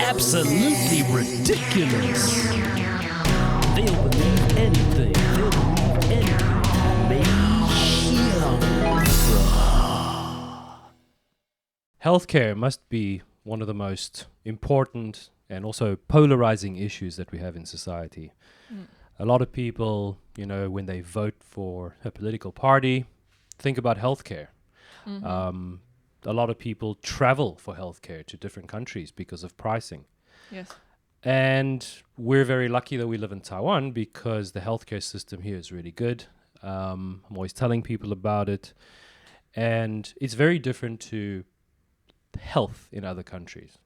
absolutely ridiculous. They'll believe anything. They'll believe anything. Maybe Healthcare must be one of the most important and also polarizing issues that we have in society. A lot of people, when they vote for a political party, think about healthcare. A lot of people travel for healthcare to different countries because of pricing. Yes. And we're very lucky that we live in Taiwan because the healthcare system here is really good. I'm always telling people about it. And it's very different to health in other countries.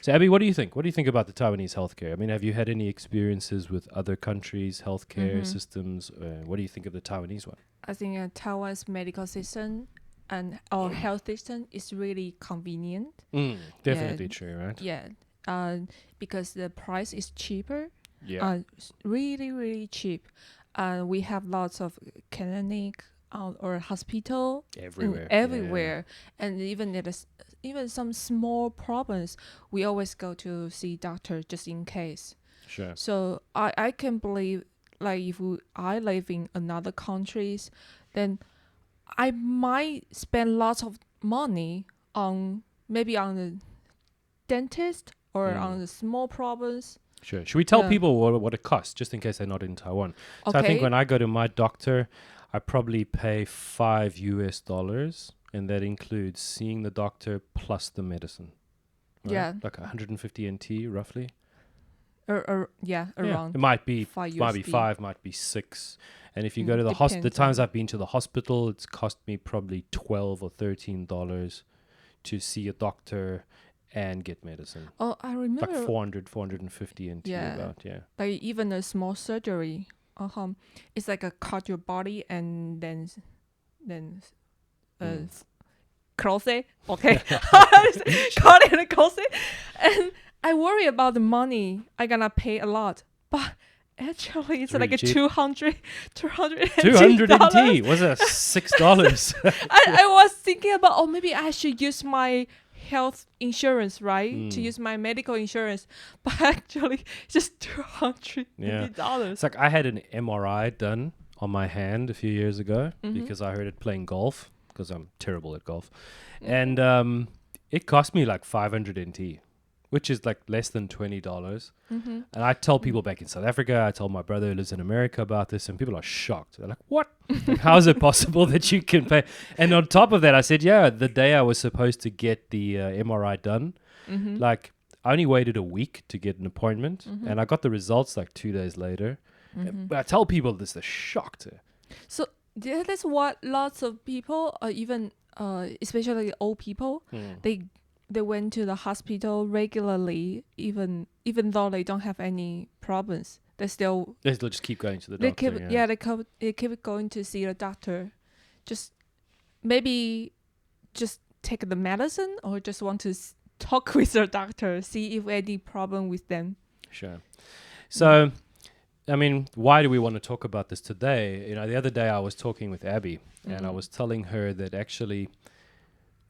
So, Abby, what do you think? What do you think about the Taiwanese healthcare? I mean, have you had any experiences with other countries' healthcare systems? What do you think of the Taiwanese one? I think Taiwan's medical system and our health system is really convenient. Definitely true, right? Yeah. Because the price is cheaper. Yeah. Really, really cheap. We have lots of clinic or hospital everywhere. And even some small problems, we always go to see doctor just in case. Sure. So I can believe, like, if I live in another countries, then I might spend lots of money on the dentist or on the small problems. Sure. Should we tell people what it costs, just in case they're not in Taiwan? Okay. So I think when I go to my doctor, I probably pay $5, and that includes seeing the doctor plus the medicine. Right? Yeah. Like 150 NT, roughly. Around. It might be $5 might be 5, might be 6. And if you go to the hospital, the times I've been to the hospital, it's cost me probably $12 or $13 to see a doctor and get medicine. Oh, I remember. Like 450 NT about, yeah. Like even a small surgery. It's like a cut your body and then close it. Okay. Cut it and close it. And I worry about the money. I gonna pay a lot. But actually it's really like a cheap. 200 NT. Was it $6? I was thinking about, maybe I should use my health insurance, right? To use my medical insurance. But actually, just $200. It's like I had an MRI done on my hand a few years ago because I heard it playing golf, because I'm terrible at golf. And it cost me like 500 NT, which is like less than $20. And I tell people back in South Africa, I told my brother who lives in America about this, and people are shocked. They're like, what? Like, how is it possible that you can pay? And on top of that, I said, the day I was supposed to get the MRI done, like I only waited a week to get an appointment, and I got the results like 2 days later. But I tell people this, they're shocked. So that's what lots of people, even especially old people, they went to the hospital regularly, even though they don't have any problems. They still just keep going to the doctor. They keep going to see the doctor. Maybe just take the medicine, or just want to talk with the doctor, see if any problem with them. Sure. So, I mean, why do we want to talk about this today? The other day I was talking with Abby, and I was telling her that actually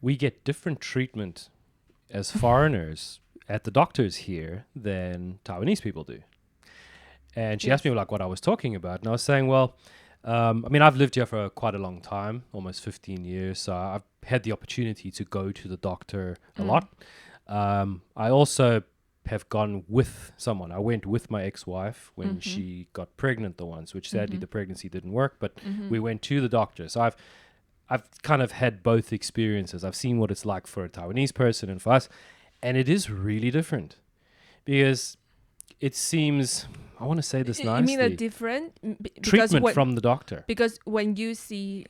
we get different treatment as foreigners at the doctors here than Taiwanese people do. And she asked me like what I was talking about, and I was saying, well, I mean, I've lived here for quite a long time, almost 15 years, so I've had the opportunity to go to the doctor a lot. I also have gone with someone. I went with my ex-wife when she got pregnant once, which sadly the pregnancy didn't work, but we went to the doctor. So I've kind of had both experiences. I've seen what it's like for a Taiwanese person and for us, and it is really different because it seems, I want to say this nicely. You mean a different treatment from the doctor? Because when you see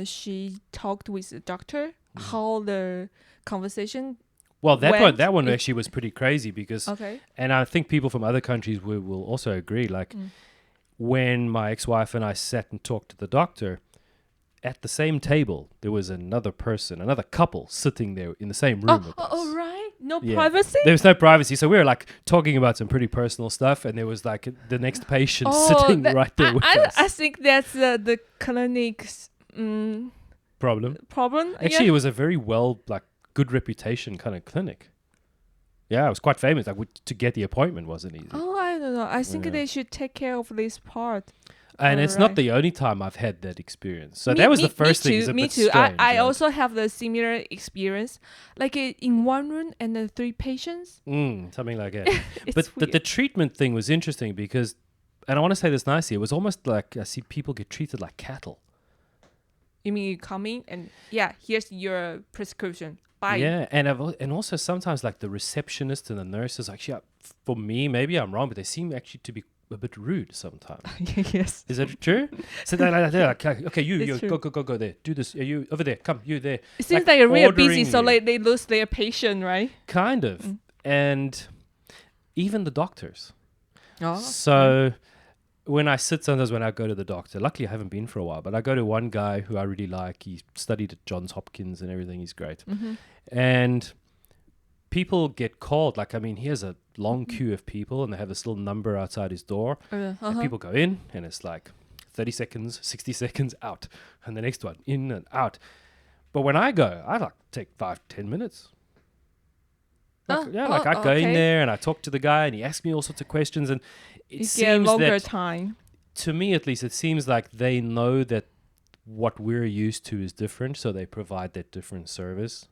she talked with the doctor, how the conversation that one actually was pretty crazy because, okay. And I think people from other countries will also agree, like when my ex-wife and I sat and talked to the doctor, at the same table, there was another couple sitting there in the same room with us. Oh, right. No privacy? There was no privacy. So we were like talking about some pretty personal stuff, and there was like the next patient sitting right there with us. I think that's the clinic's problem. Problem? Actually, it was a very good reputation kind of clinic. Yeah, it was quite famous. Like to get the appointment wasn't easy. Oh, I don't know. I think Yeah. they should take care of this part. And it's not Alright. the only time I've had that experience. So Me- that was me- the first me thing. too, It's a me bit too. strange, I right? also have the similar experience, like in one room and then 3 patients. Something like that. It's But the weird. treatment thing was interesting because, and I want to say this nicely, it was almost like I see people get treated like cattle. You mean you come in and here's your prescription. Bye. Yeah, and also sometimes like the receptionist and the nurses, actually, for me, maybe I'm wrong, but they seem actually to be a bit rude sometimes. Yes. Is that true? So they're like, okay, you It's true. go there, do this. You over there, come, you there. It seems Like like they're real busy, ordering so you. like they lose their patient, right? Kind of, and even the doctors. Oh. So when I sit sometimes when I go to the doctor, luckily I haven't been for a while, but I go to one guy who I really like. He studied at Johns Hopkins and everything. He's great. And people get called. Like, I mean, he has a long queue of people and they have this little number outside his door. And people go in and it's like 30 seconds, 60 seconds, out. And the next one, in and out. But when I go, I like take 5-10 minutes. Like, I go in there and I talk to the guy and he asks me all sorts of questions, and it You get seems longer that, time. to me at least, it seems like they know that what we're used to is different, so they provide that different service.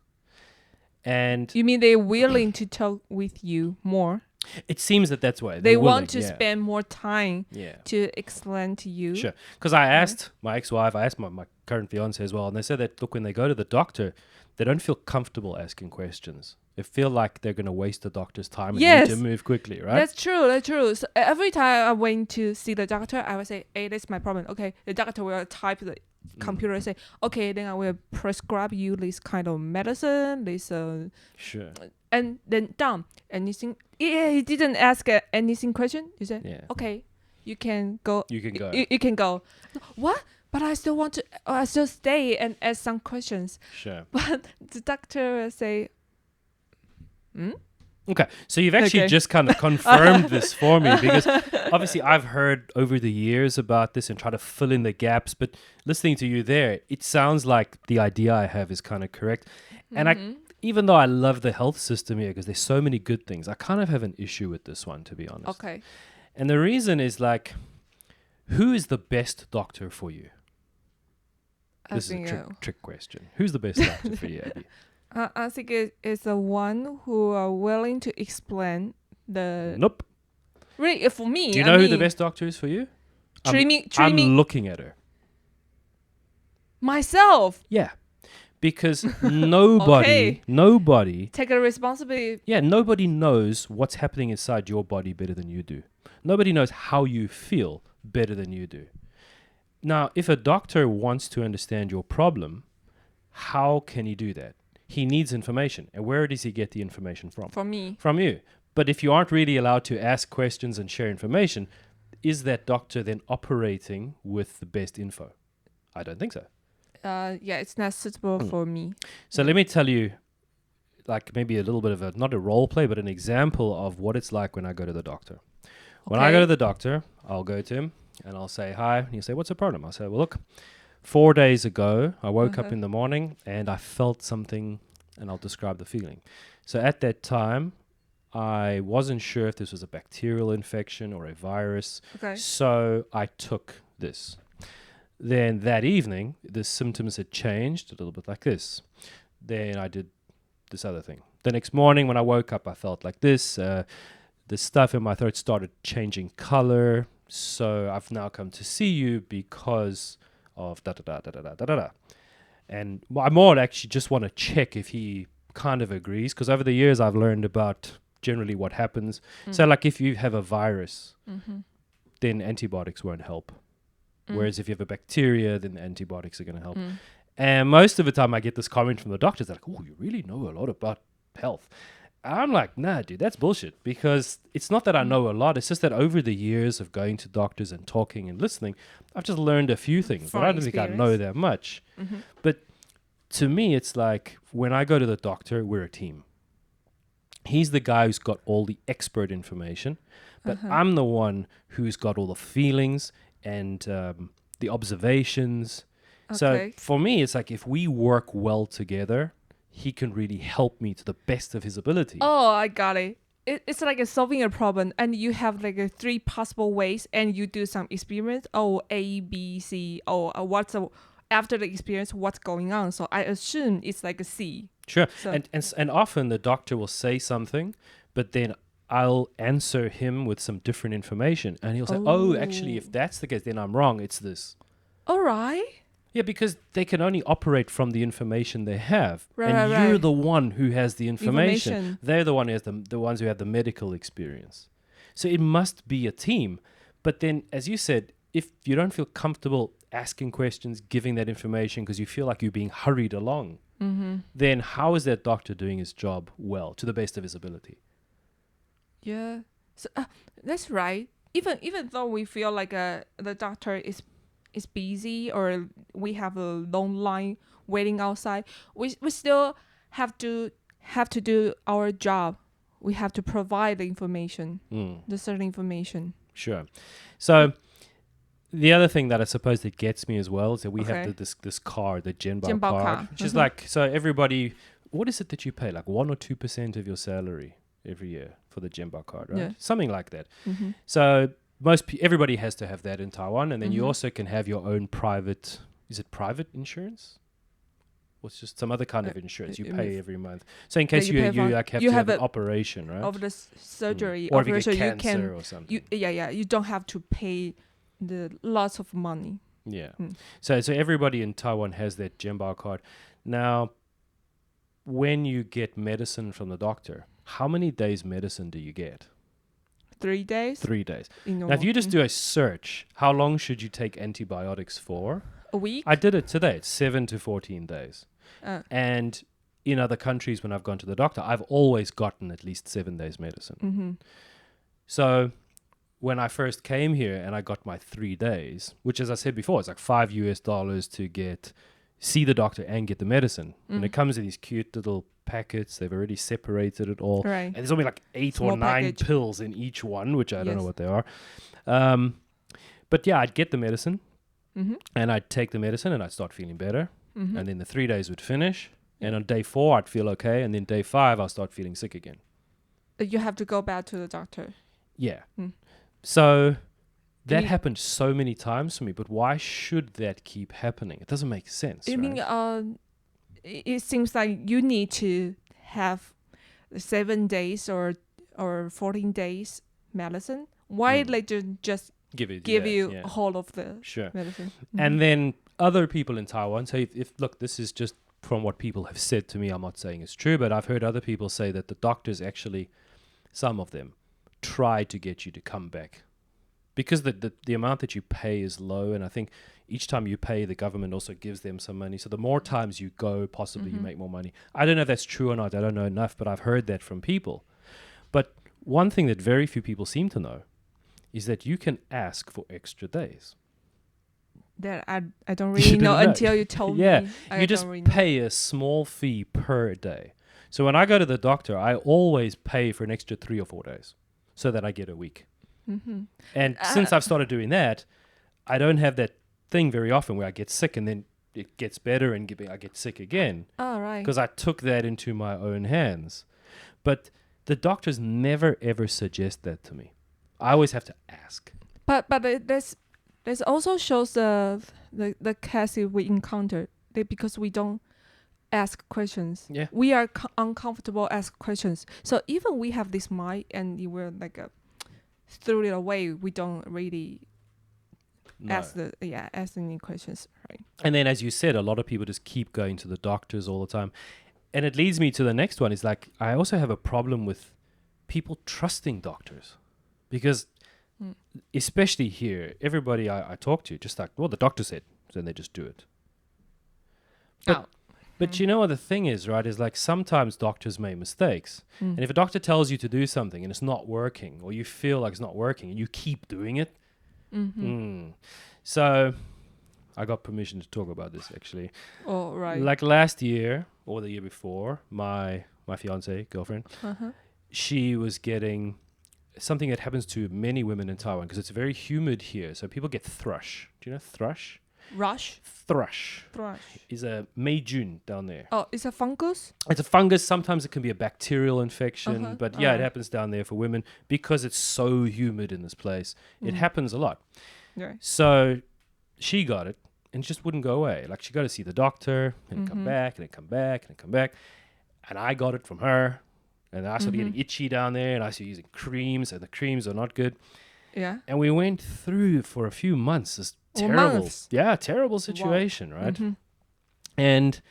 And You mean they're willing to talk with you more? it seems that that's why They they're want willing, to spend more time yeah. to explain to you. Sure. Because I asked my ex-wife, I asked my current fiance as well, and they said that, look, when they go to the doctor, they don't feel comfortable asking questions. They feel like they're going to waste the doctor's time and Yes. need to move quickly, right? That's true. That's true. So every time I went to see the doctor, I would say, "Hey, that's my problem." Okay, the doctor will type the computer and say, "Okay, then I will prescribe you this kind of medicine, this Sure. and then done." Anything? Yeah, he didn't ask anything question. He said, Yeah. "Okay, you can go. You can go. You can go." What? But I still want to. I still stay and ask some questions. Sure. But the doctor will say, Okay, so you've actually Okay. just kind of confirmed this for me, because obviously I've heard over the years about this and try to fill in the gaps, but listening to you there, it sounds like the idea I have is kind of correct. And I, even though I love the health system here because there's so many good things, I kind of have an issue with this one, to be honest. "Okay, And the reason is like, who is the best doctor for you? I This is think a trick question. Who's the best doctor for you, Abby? I think it's the one who are willing to explain the Nope. really for me. Do you I know who the mean, best doctor is for you? treat me I'm looking at her. myself. Yeah. Because nobody Take a responsibility. nobody knows what's happening inside your body better than you do. Nobody knows how you feel better than you do. Now, if a doctor wants to understand your problem, how can he do that? He needs information. And where does he get the information from? For me, From you. But if you aren't really allowed to ask questions and share information, is that doctor then operating with the best info? I don't think so. it's not suitable for me. So let me tell you, like maybe a little bit of not a role play, but an example of what it's like when I go to the doctor. When I go to the doctor, I'll go to him and I'll say, "Hi." And he'll say, "What's the problem?" I'll say, "Well, look, 4 days ago, I woke up in the morning and I felt something," and I'll describe the feeling. So at that time, I wasn't sure if this was a bacterial infection or a virus. Okay. So I took this. Then that evening, the symptoms had changed a little bit like this. Then I did this other thing. The next morning when I woke up, I felt like this. The stuff in my throat started changing color. So I've now come to see you because of da-da-da-da-da-da-da-da. And I more actually just want to check if he kind of agrees, because over the years I've learned about generally what happens. So like if you have a virus, then antibiotics won't help. Whereas if you have a bacteria, then the antibiotics are going to help. And most of the time I get this comment from the doctors, they're like, "Oh, you really know a lot about health." I'm like, "Nah, dude, that's bullshit." Because it's not that I know a lot. It's just that over the years of going to doctors and talking and listening, I've just learned a few things. But From I don't think I know that much. But to me, it's like when I go to the doctor, we're a team. He's the guy who's got all the expert information, but I'm the one who's got all the feelings and the observations. So Okay. for me, it's like if we work well together, he can really help me to the best of his ability. Oh, I got it. It's like a solving a problem, and you have like a 3 possible ways, and you do some experiments. Oh, A, B, C. Oh, after the experience, what's going on? So I assume it's like a C. Sure. So- And often the doctor will say something, but then I'll answer him with some different information. And he'll say, oh, actually, if that's the case, then I'm wrong. It's this. All right. Yeah, because they can only operate from the information they have. Right, and right, you're right. the one who has the information. Information. They're the one who has the ones who have the medical experience. So it must be a team. But then, as you said, if you don't feel comfortable asking questions, giving that information because you feel like you're being hurried along, then how is that doctor doing his job well, to the best of his ability? Yeah. So that's right. Even though we feel like the doctor is busy, or we have a long line waiting outside, we still have to do our job. We have to provide the information, the certain information. Sure. So the other thing that I suppose that gets me as well is that we Okay. have this card, the Genbao Genbao card, card. which is like, so everybody, what is it that you pay? Like 1 or 2% of your salary every year for the Genbao card, right? Yeah. Something like that. So everybody has to have that in Taiwan, and then you also can have your own private. Is it private insurance? Or it's just some other kind of insurance you pay every month. So in case you you pay for- like have you to have have an a- operation, right? Of the surgery Or if you operation, get cancer you or can something. you don't have to pay the lots of money. Yeah. Mm. So everybody in Taiwan has that Genbao card. Now, when you get medicine from the doctor, how many days medicine do you get? 3 days. 3 days. You know, Now, if you just do a search, how long should you take antibiotics for? a week. I did it today. It's 7 to 14 days. Uh, And in other countries, when I've gone to the doctor, I've always gotten at least 7 days medicine. So when I first came here and I got my 3 days, which, as I said before, it's like $5 to see the doctor and get the medicine. And it comes in these cute little packets. They've already separated it all. Right. And there's only like 8 or Small 9 package. pills in each one, which I don't know Yes. what they are. But yeah, I'd get the medicine and I'd take the medicine and I'd start feeling better. And then the 3 days would finish. And on day 4, I'd feel okay. And then day 5, I'll start feeling sick again. You have to go back to the doctor. Yeah. Mm. So that you- happened so many times for me, but why should that keep happening? It doesn't make sense. You right? mean it seems like you need to have 7 days or 14 days medicine. Why they just give you yeah. whole of the Sure. medicine? And then other people in Taiwan say, if look, this is just from what people have said to me. I'm not saying it's true, but I've heard other people say that the doctors actually, some of them, try to get you to come back because the amount that you pay is low, and I think each time you pay, the government also gives them some money. So the more times you go, possibly you make more money. I don't know if that's true or not. I don't know enough, but I've heard that from people. But one thing that very few people seem to know is that you can ask for extra days. That I don't You really know didn't know. until you told Yeah, me. you just pay a small fee per day. So when I go to the doctor, I always pay for an extra 3 or 4 days so that I get a week. And since I've started doing that, I don't have that thing very often where I get sick and then it gets better and I get sick again All right. because I took that into my own hands. But the doctors never ever suggest that to me. I always have to ask. But this also shows the cases we encounter because we don't ask questions. Yeah. We are uncomfortable ask questions. So even we have this mind and you were like threw it away, we don't really No. ask any questions, right? And then, as you said, a lot of people just keep going to the doctors all the time. And it leads me to the next one is like, I also have a problem with people trusting doctors because especially here, everybody I talk to just like, well, the doctor said, then they just do it. But you know what the thing is, right, is like sometimes doctors make mistakes. And if a doctor tells you to do something and it's not working or you feel like it's not working and you keep doing it. So I got permission to talk about this actually. Oh, right. Like last year or the year before, my fiance, girlfriend, she was getting something that happens to many women in Taiwan because it's very humid here. So people get thrush. Do you know thrush? Thrush Thrush. is a Meijun down there. Oh, it's a fungus? It's a fungus. Sometimes it can be a bacterial infection, Uh-huh. but yeah, it Alright. happens down there for women because it's so humid in this place. It happens a lot. Yeah. So she got it and it just wouldn't go away. Like she got to see the doctor and it'd come back and it'd come back and it'd come back. And I got it from her and I started getting itchy down there and I started using creams and the creams are not good. Yeah. And we went through for a few months this Oh, terrible, months. terrible situation, right? Mhm. And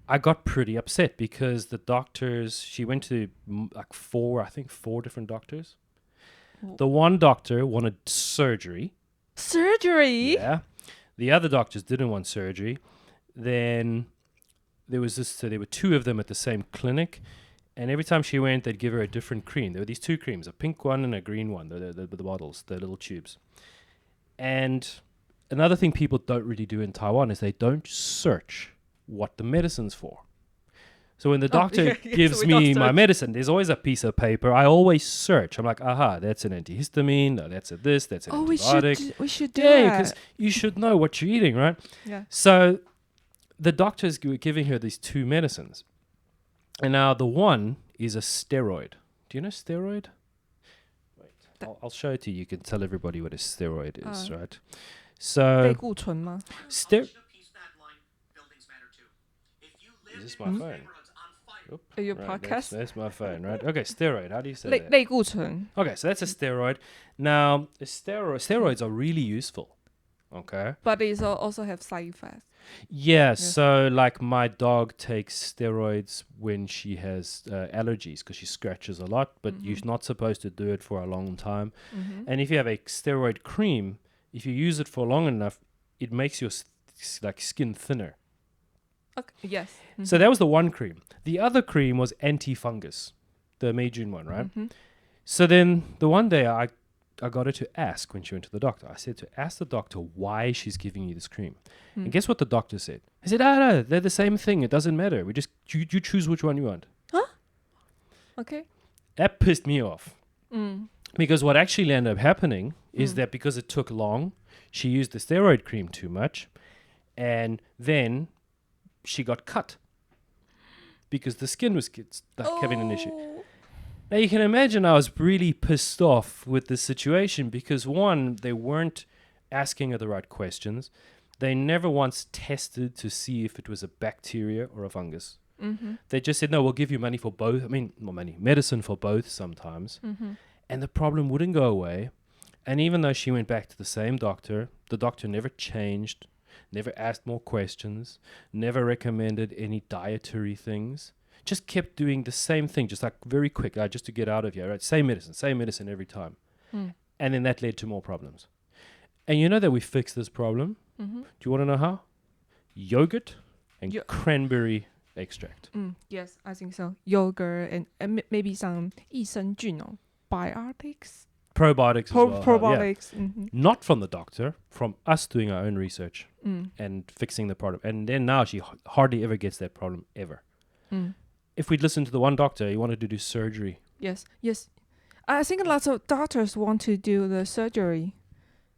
I got pretty upset because the doctors, she went to like four different doctors. The one doctor wanted surgery. Surgery? Yeah. The other doctors didn't want surgery. Then there was this, so there were two of them at the same clinic. And every time she went, they'd give her a different cream. There were these two creams, a pink one and a green one, the bottles, the little tubes. And another thing people don't really do in Taiwan is they don't search what the medicine's for. So when the doctor yeah, gives we don't me my search. medicine, there's always a piece of paper. I always search. I'm like, aha, that's an antihistamine. No, that's a this. That's an Oh, antibiotic. we should do Yeah, that. because you should know what you're eating, right? Yeah. So the doctors were giving her these two medicines. And now the one is a steroid. Do you know steroid? Wait, I'll show it to you. You can tell everybody what a steroid is, right? 类 So, 固醇吗？ is Is this my phone? Oop, Your right, podcast? that's my phone, right? Okay, steroid. How do you say 类 that? 类固醇。 Okay, so that's a steroid. Now, steroids are really useful. Okay. But it also have side effects. Yeah, so like my dog takes steroids when she has allergies because she scratches a lot, but you're not supposed to do it for a long time. And if you have a steroid cream, if you use it for long enough, it makes your like skin thinner. Okay. Yes. So that was the one cream. The other cream was anti-fungus, the Meijun one, right? So then the one day I got her to ask when she went to the doctor. I said to ask the doctor why she's giving you this cream. And guess what the doctor said? He said, no, they're the same thing. It doesn't matter. We just, you choose which one you want. Okay. That pissed me off. Because what actually ended up happening is that because it took long, she used the steroid cream too much. And then she got cut. Because the skin was having an issue. Oh. Now you can imagine I was really pissed off with this situation because one, they weren't asking her the right questions. They never once tested to see if it was a bacteria or a fungus. They just said, no, we'll give you money for both. I mean, not money, medicine for both sometimes. And the problem wouldn't go away. And even though she went back to the same doctor, the doctor never changed, never asked more questions, never recommended any dietary things. Just kept doing the same thing, just like very quick, just to get out of here, right? Same medicine every time. And then that led to more problems. And you know that we fixed this problem? Do you want to know how? Yogurt and cranberry extract. Yes, I think so. Yogurt and maybe some 益生菌 or biotics. Probiotics as well. Yeah. Probiotics. Not from the doctor, from us doing our own research and fixing the problem. And then now she hardly ever gets that problem ever. If we'd listened to the one doctor, he wanted to do surgery. Yes. I think lots of doctors want to do the surgery.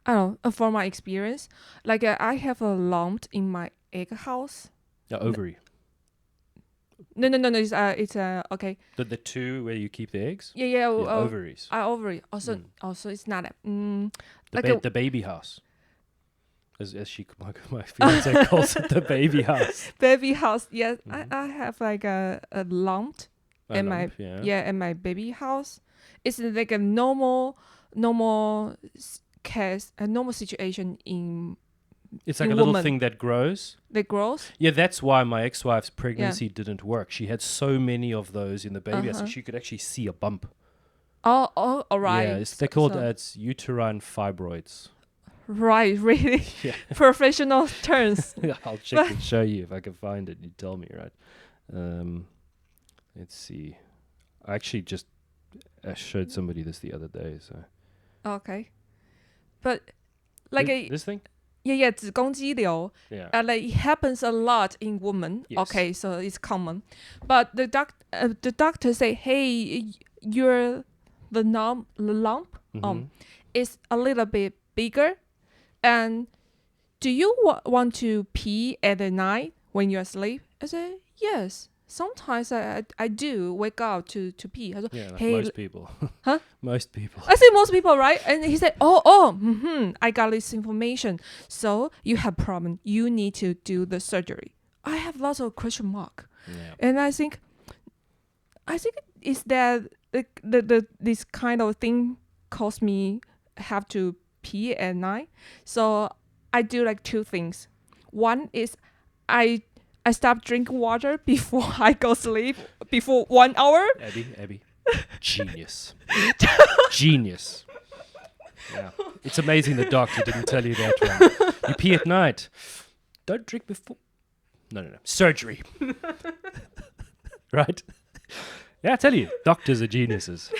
I don't know, from my experience. Like I have a lump in my egg house. The ovary. No. It's okay. The two where you keep the eggs? Yeah. Yeah, ovaries. Ovary. Also, it's not a. The baby house. As my fiance calls it, the baby house. Baby house. Yes, I have like a lump in my in my baby house. It's like a normal case, a normal situation in. It's like in a little woman. thing that grows. That grows. Yeah, that's why my ex-wife's pregnancy didn't work. She had so many of those in the baby house, so she could actually see a bump. Oh, all right. Yeah, they're called it's uterine fibroids. Right, really. Yeah. Professional terms. I'll check and show you if I can find it. You tell me, right? Let's see. I actually just showed somebody this the other day. So Okay, but like this thing? yeah, 子宫肌瘤. Yeah. Like it happens a lot in women. Yes. Okay, so it's common, but the doctor say, hey, the lump is a little bit bigger, and do you want to pee at the night when you're asleep? I said, yes. Sometimes I do wake up to pee. I said, Yeah, like hey, most people. Huh? Most people. I say most people, right? And he said, I got this information. So you have problem. You need to do the surgery. I have lots of question mark. Yeah. And I think is that the this kind of thing cause me have to pee at night. So I do like two things. One is I stop drinking water before I go sleep before 1 hour. Abby. Genius. Genius. Yeah. It's amazing the doctor didn't tell you that one. You pee at night. Don't drink before. No. Surgery. Right? Yeah, I tell you, doctors are geniuses.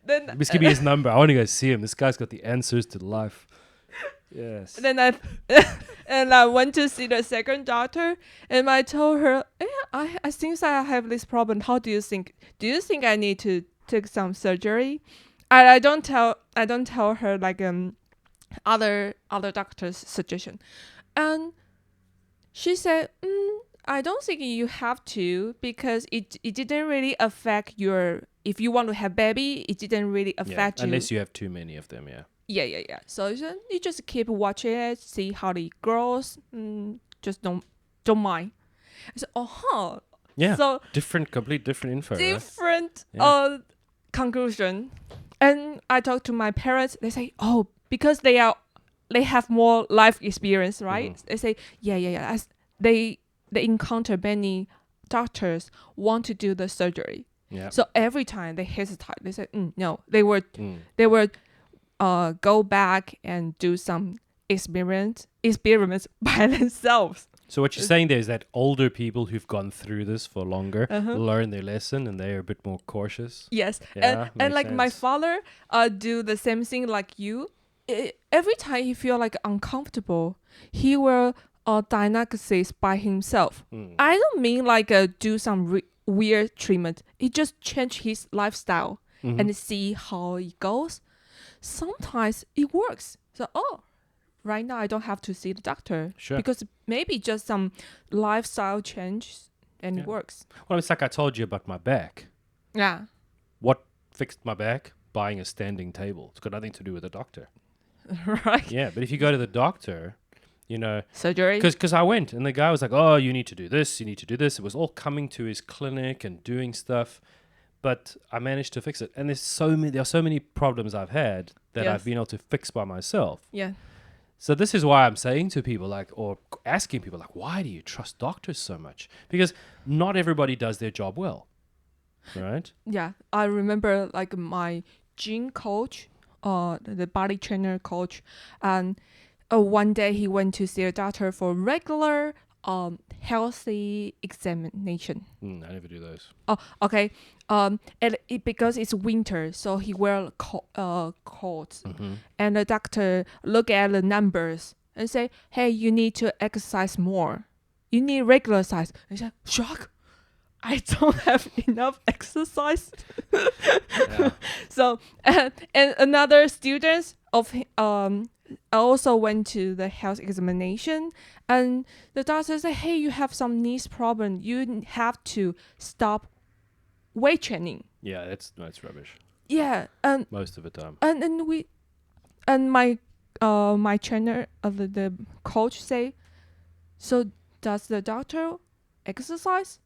Then Just give me his number. I want to go see him. This guy's got the answers to life. Yes. then I went to see the second doctor, and I told her, I think I have this problem. How do you think? Do you think I need to take some surgery? I don't tell her like other doctors' suggestion, and she said, I don't think you have to, because it didn't really affect your. If you want to have baby, it didn't really affect you. Unless you have too many of them, yeah. Yeah. So you just keep watching it, see how it grows. Just don't mind. I said, Yeah. So Complete different info. Right? different Yeah. conclusion. And I talked to my parents. They say, because they have more life experience, right? Mhm. They say, yeah. They encounter many doctors want to do the surgery. Yeah. So every time they hesitate. They said, no. They would go back and do some experiments by themselves. So what you're saying there is that older people who've gone through this for longer learn their lesson and they're a bit more cautious. Yes, Yeah, and makes like my sense. father do the same thing like you. Every time he feel like uncomfortable, he will diagnosis by himself. I don't mean like do some weird treatment. He just change his lifestyle and see how it goes. Sometimes it works. So right now I don't have to see the doctor. Sure. Because maybe just some lifestyle change and it works. Well, it's like I told you about my back. Yeah. What fixed my back? Buying a standing table. It's got nothing to do with the doctor. Right. Yeah, but if you go to the doctor, Surgery. because I went and the guy was like, oh, you need to do this, you need to do this. It was all coming to his clinic and doing stuff. But I managed to fix it. And there are so many problems I've had that Yes. I've been able to fix by myself. Yeah. So this is why I'm saying to people or asking people why do you trust doctors so much? Because not everybody does their job well, right? Yeah. I remember like my gym coach, the body trainer coach, and one day he went to see a doctor for regular healthy examination. I never do those. Oh, okay. Because it's winter, so he wear coats, and the doctor look at the numbers and say, "Hey, you need to exercise more. You need regular size." And he said, "Shock, I don't have enough exercise." Yeah. So and another student of also went to the health examination, and the doctor said, "Hey, you have some knees problem. You have to stop weight training." Yeah, that's rubbish. Yeah, and Most of the time. my trainer, the coach say, "So does the doctor exercise?"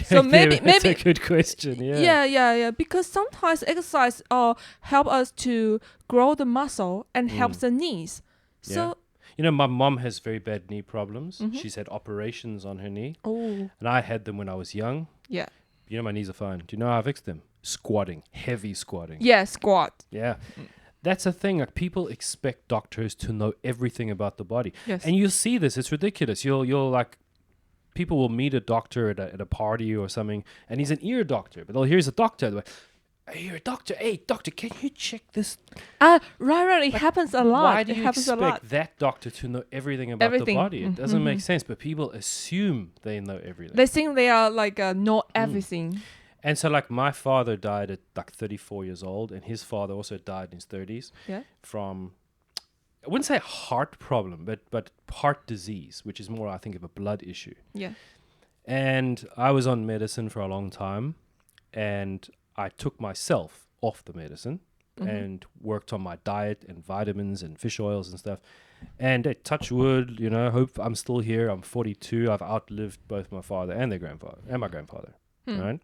So That's a good question. Yeah. Yeah. Because sometimes exercise help us to grow the muscle and helps the knees. So My mom has very bad knee problems. She's had operations on her knee. and I had them when I was young. yeah, My knees are fine. Do you know how I fixed them? Squatting. Heavy squatting. squat. Yeah. That's a thing. Like people expect doctors to know everything about the body. Yes. And you'll see this. It's ridiculous. You'll like people will meet a doctor at a party or something, and he's an ear doctor. But here's a doctor. They're like, "Hey, you're a doctor. Hey, doctor, can you check this?" Right. It happens a lot. Why do It you happens a lot. expect that doctor to know everything about Everything. the body? It doesn't make sense. But people assume they know everything. They think they are like know everything. And so, like, my father died at like 34 years old, and his father also died in his 30s Yeah. from I wouldn't say heart problem, but heart disease, which is more, I think, of a blood issue. Yeah. And I was on medicine for a long time, and I took myself off the medicine and worked on my diet and vitamins and fish oils and stuff. And touch wood, hope I'm still here. I'm 42. I've outlived both my father and my grandfather. Right?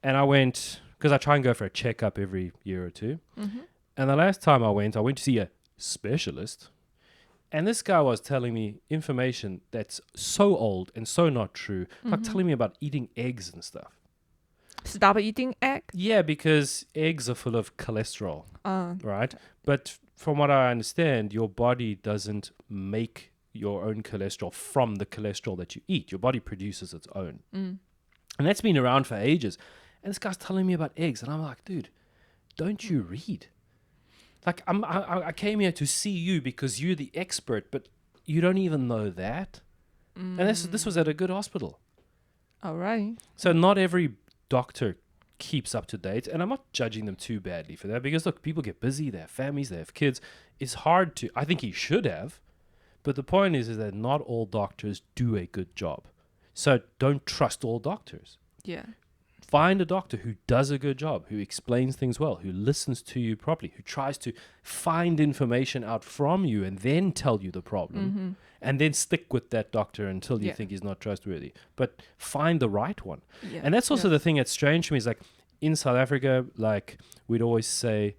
And I went, because I try and go for a checkup every year or two. And the last time I went to see a specialist. And this guy was telling me information that's so old and so not true. Like telling me about eating eggs and stuff. Stop eating egg? Yeah, because eggs are full of cholesterol, right? But from what I understand, your body doesn't make your own cholesterol from the cholesterol that you eat. Your body produces its own. And that's been around for ages. And this guy's telling me about eggs. And I'm like, dude, don't you read? Like, I came here to see you because you're the expert, but you don't even know that. And this was at a good hospital. All right. So not every doctor keeps up to date, and I'm not judging them too badly for that, because look, people get busy, they have families, they have kids. It's hard to, I think he should have, but the point is that not all doctors do a good job. So don't trust all doctors. Yeah. Find a doctor who does a good job, who explains things well, who listens to you properly, who tries to find information out from you and then tell you the problem. And then stick with that doctor until you think he's not trustworthy. But find the right one. Yeah. And that's also the thing that's strange to me is, like, in South Africa, like, we'd always say,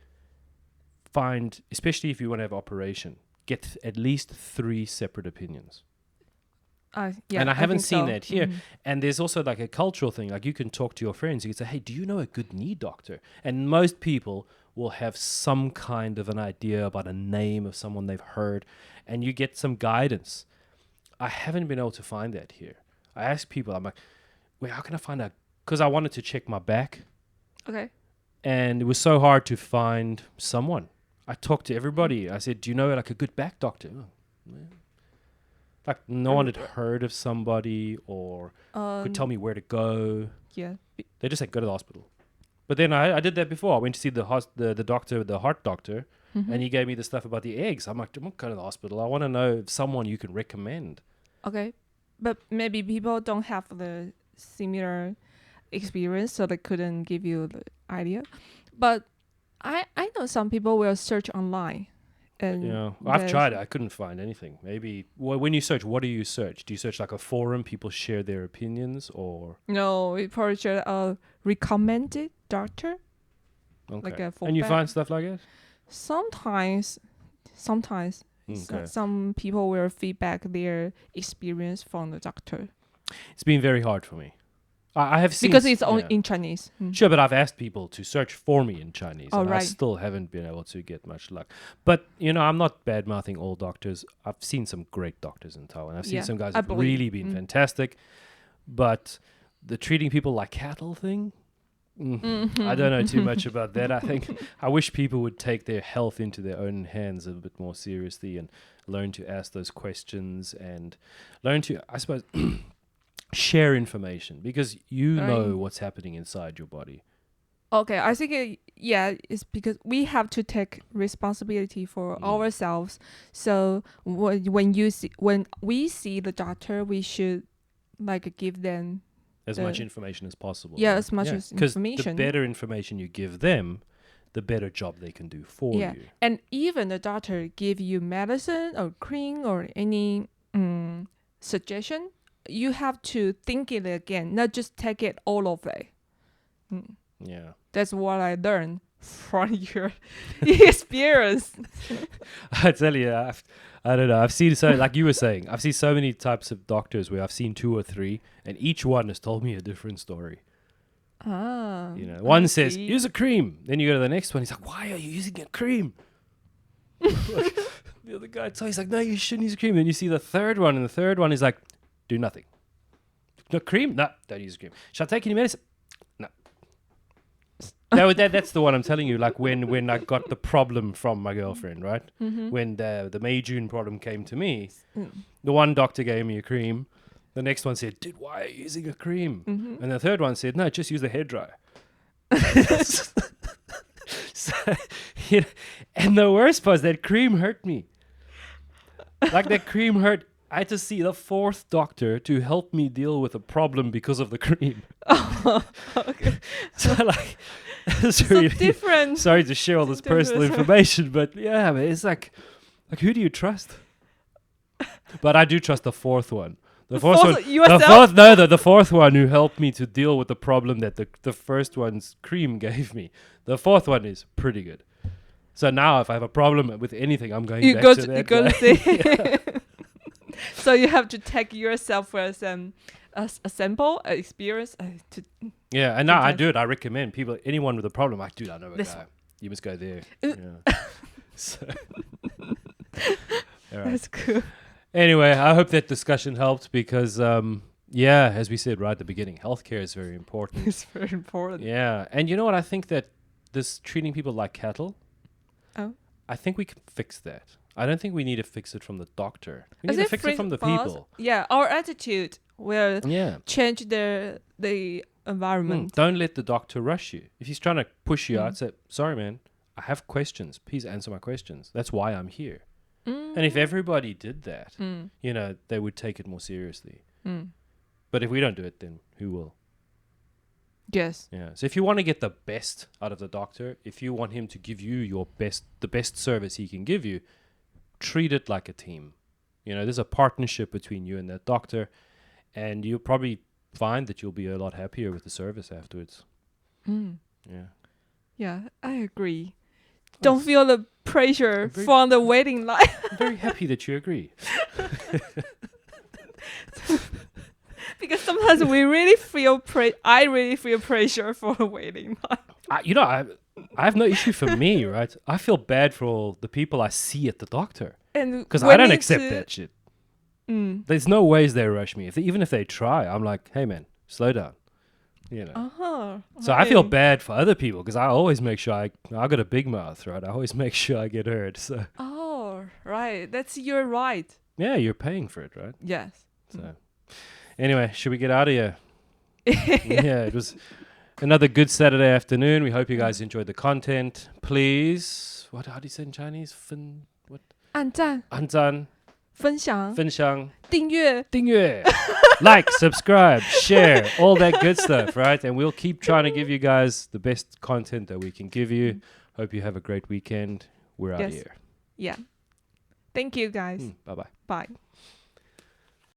find, especially if you want to have operation, get at least 3 separate opinions. And I haven't seen that here. And there's also like a cultural thing. Like, you can talk to your friends. You can say, hey, do you know a good knee doctor? And most people will have some kind of an idea about a name of someone they've heard. And you get some guidance. I haven't been able to find that here. I ask people, I'm like, wait, how can I find out? Because I wanted to check my back. Okay. And it was so hard to find someone. I talked to everybody. I said, do you know like a good back doctor? Oh, man. Like, no one had heard of somebody or could tell me where to go. Yeah. They just said, go to the hospital. But then I did that before. I went to see the doctor, the heart doctor, and he gave me the stuff about the eggs. I'm like, don't go to the hospital. I want to know someone you can recommend. Okay. But maybe people don't have the similar experience, so they couldn't give you the idea. But I know some people will search online. And I've tried it. I couldn't find anything. Maybe when you search, what do you search? Do you search like a forum? People share their opinions, or no? We probably should a recommended doctor. Okay. Like a and you find stuff like it? Sometimes. Okay. Some people will feedback their experience from the doctor. It's been very hard for me. I have seen, because it's only in Chinese. Sure, but I've asked people to search for me in Chinese, and I right. still haven't been able to get much luck. But, I'm not bad-mouthing all doctors. I've seen some great doctors in Taiwan. I've seen some guys who've really been fantastic. But the treating people like cattle thing, I don't know too much about that. I wish people would take their health into their own hands a bit more seriously and learn to ask those questions and learn to, I suppose... share information, because you know what's happening inside your body. Okay, I think it's because we have to take responsibility for ourselves. So when we see the doctor, we should like give them as much information as possible. Yeah, as much as information. Because the better information you give them, the better job they can do for you. And even the doctor give you medicine or cream or any suggestion, you have to think it again, not just take it all of it. Yeah. That's what I learned from your experience. I tell you, I don't know. I've seen like you were saying, I've seen so many types of doctors where I've seen 2 or 3, and each one has told me a different story. One says, use a cream. Then you go to the next one. He's like, why are you using a cream? The other guy he's like, no, you shouldn't use a cream. Then you see the third one, and the third one is like, do nothing. No cream? No, don't use cream. Shall I take any medicine? No. That's the one I'm telling you. Like when I got the problem from my girlfriend, right? When the May-June problem came to me, the one doctor gave me a cream. The next one said, dude, why are you using a cream? And the third one said, no, just use the hairdryer. So You know, and the worst part is that cream hurt me. Like that cream hurt. I had to see the 4th doctor to help me deal with a problem because of the cream. Okay. So like, it's So really different. sorry to share all this personal information, but yeah, man, it's like who do you trust? But I do trust the 4th one. The fourth one, yourself? the 4th one who helped me to deal with the problem that the first one's cream gave me. The 4th one is pretty good. So now if I have a problem with anything, I'm going back to that. You go to guy. see. So you have to take yourself as a sample, an experience. To Yeah, and now I Fantastic. do it. I recommend people, anyone with a problem, like, dude, I know a This guy. one. You must go there. Uh. Yeah. So, all right. That's cool. Anyway, I hope that discussion helped because, yeah, as we said right at the beginning, healthcare is very important. It's very important. Yeah, and you know what? I think that this treating people like cattle, Oh. I think we can fix that. I don't think we need to fix it from the doctor. We Is need to it fix it from the for us? people. Yeah, our attitude will Yeah. change the environment. Don't let the doctor rush you. If he's trying to push you out, Mm. say, sorry, man, I have questions. Please answer my questions. That's why I'm here. Mm. And if everybody did that, Mm. you know, they would take it more seriously. Mm. But if we don't do it, then who will? Yes. Yeah. So if you want to get the best out of the doctor, if you want him to give you the best service he can give you, treat it like a team. You know, there's a partnership between you and that doctor, and you'll probably find that you'll be a lot happier with the service afterwards. Mm. Yeah. Yeah, I agree. Don't feel the pressure I'm very- from the waiting line. I'm very happy that you agree. Because sometimes we really feel I really feel pressure for the waiting line. I have no issue for me, right? I feel bad for all the people I see at the doctor And because we I don't need accept to- that shit. Mm. There's no ways they rush me. Even if they try, I'm like, hey man, slow down. You know. Uh-huh. So I feel okay. bad for other people because I always make sure I got a big mouth, right? I always make sure I get heard. So Oh, right. That's your right. yeah, you're paying for it, right? Yes. So anyway, should we get out of here? Yeah, it was another good Saturday afternoon. We hope you guys enjoyed the content. Please, how do you say in Chinese? 按赞、按赞、分享、分享、订阅。订阅, like, subscribe, share, all that good stuff, right? And we'll keep trying to give you guys the best content that we can give you. Hope you have a great weekend. We're out Yes. here. Yeah. Thank you, guys. Bye-bye. Bye.